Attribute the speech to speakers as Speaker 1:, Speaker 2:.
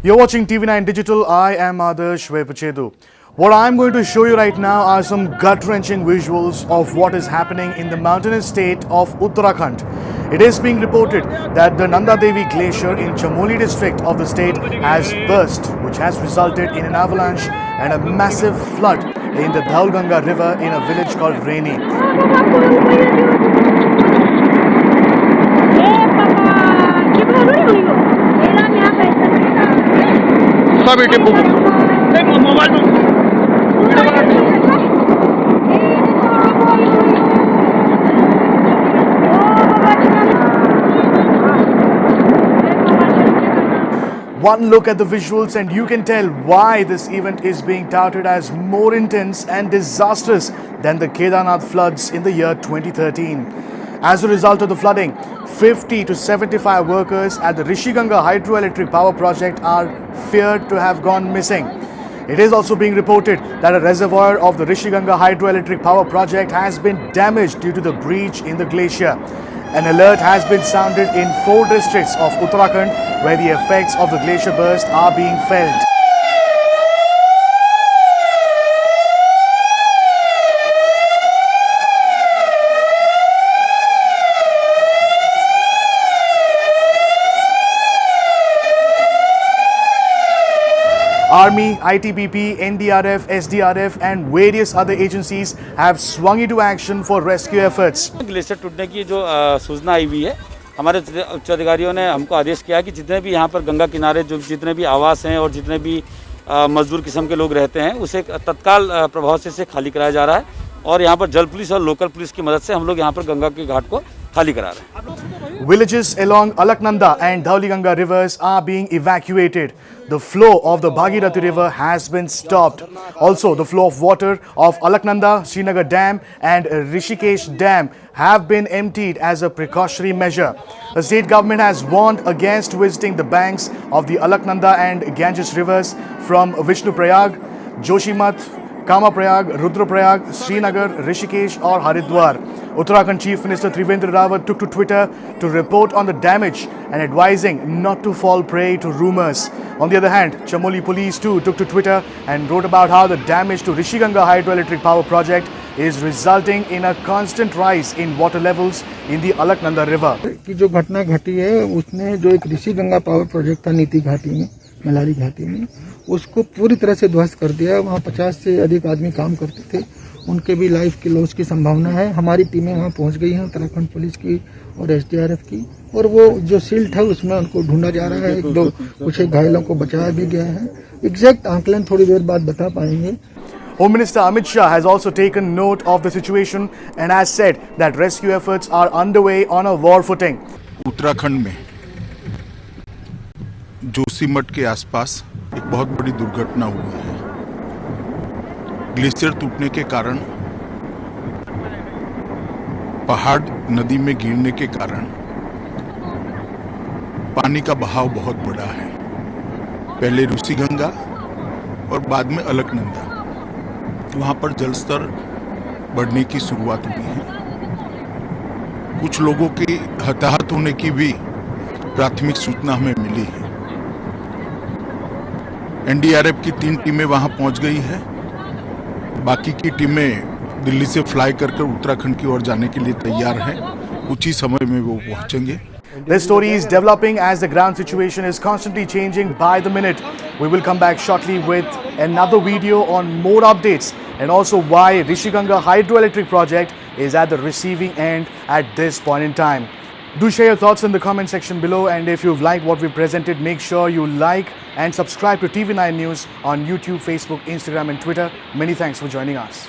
Speaker 1: You're watching TV9 Digital. I am Adarsh Vepachedu. What I'm going to show you right now are some gut-wrenching visuals of what is happening in the mountainous state of Uttarakhand. It is being reported that the Nanda Devi Glacier in Chamoli district of the state has burst, which has resulted in an avalanche and a massive flood in the Dhaulganga river in a village called Reni. One look at the visuals and you can tell why this event is being touted as more intense and disastrous than the Kedarnath floods in the year 2013. As a result of the flooding, 50 to 75 workers at the Rishiganga hydroelectric power project are feared to have gone missing. It is also being reported that a reservoir of the Rishiganga hydroelectric power project has been damaged due to the breach in the glacier. An alert has been sounded in 4 districts of Uttarakhand where the effects of the glacier burst are being felt. Army, ITBP, NDRF, SDRF and various other agencies have swung into action for rescue efforts.
Speaker 2: Glacier टूटने की जो सूचना आई हुई है, हमारे उच्च अधिकारियों ने हमको आदेश किया कि जितने भी यहाँ पर गंगा किनारे जो जितने भी आवास हैं और जितने भी मजदूर किस्म के लोग रहते हैं उसे तत्काल प्रभाव से इसे खाली कराया जा रहा है और यहाँ पर जल पुलिस और लोकल पुलिस की मदद से हम लोग यहाँ पर गंगा के घाट को खाली करा रहे हैं.
Speaker 1: Villages along Alaknanda and Dhaulganga rivers are being evacuated. The flow of the Bhagirathi river has been stopped. Also, the flow of water of Alaknanda, Srinagar Dam and Rishikesh Dam have been emptied as a precautionary measure. The state government has warned against visiting the banks of the Alaknanda and Ganges rivers from Vishnuprayag, Joshimath, Kamaprayag, Rudraprayag, Srinagar, Rishikesh or Haridwar. Uttarakhand Chief Minister Trivendra Rawat took to Twitter to report on the damage and advising not to fall prey to rumours. On the other hand, Chamoli police too took to Twitter and wrote about how the damage to Rishiganga hydroelectric power project is resulting in a constant rise in water levels in the Alaknanda river.
Speaker 3: की जो घटना घटी है उसने जो एक Rishiganga power project था नीति घाटी में, मलारी घाटी में, उसको पूरी तरह से ध्वस्त कर दिया. वहाँ 50 से अधिक आदमी काम करते थे, उनके भी लाइफ की लॉस की संभावना है. हमारी टीमें वहाँ पहुँच गई हैं, उत्तराखंड पुलिस की और एसडीआरएफ की, और वो जो सील्ड है उसमें उनको ढूंढा जा रहा है. कुछ घायलों को बचाया भी गया है. एग्जैक्ट आंकलन थोड़ी देर बाद बता पाएंगे.
Speaker 1: Home Minister Amit Shah has also taken note of the situation and has said that rescue efforts are underway on a war footing.
Speaker 4: Uttarakhand में जोशीमठ के आसपास एक बहुत बड़ी दुर्घटना हुई है. ग्लेशियर टूटने के कारण, पहाड़ नदी में गिरने के कारण पानी का बहाव बहुत बड़ा है. पहले ऋषिगंगा और बाद में अलकनंदा, वहां पर जलस्तर बढ़ने की शुरुआत हुई है. कुछ लोगों के हताहत होने की भी प्राथमिक सूचना हमें मिली है. एनडीआरएफ की 3 टीमें वहां पहुंच गई है. बाकी की टीमें दिल्ली से फ्लाई करके उत्तराखंड की ओर जाने के लिए तैयार हैं. कुछ ही समय में वो पहुंचेंगे.
Speaker 1: This story is developing as the ground situation is constantly changing by the minute. We will come back shortly with another video on more updates and also why Rishiganga hydroelectric project is at the receiving end at this point in time. Do share your thoughts in the comment section below, and if you've liked what we presented, make sure you like and subscribe to TV9 News on YouTube, Facebook, Instagram and Twitter. Many thanks for joining us.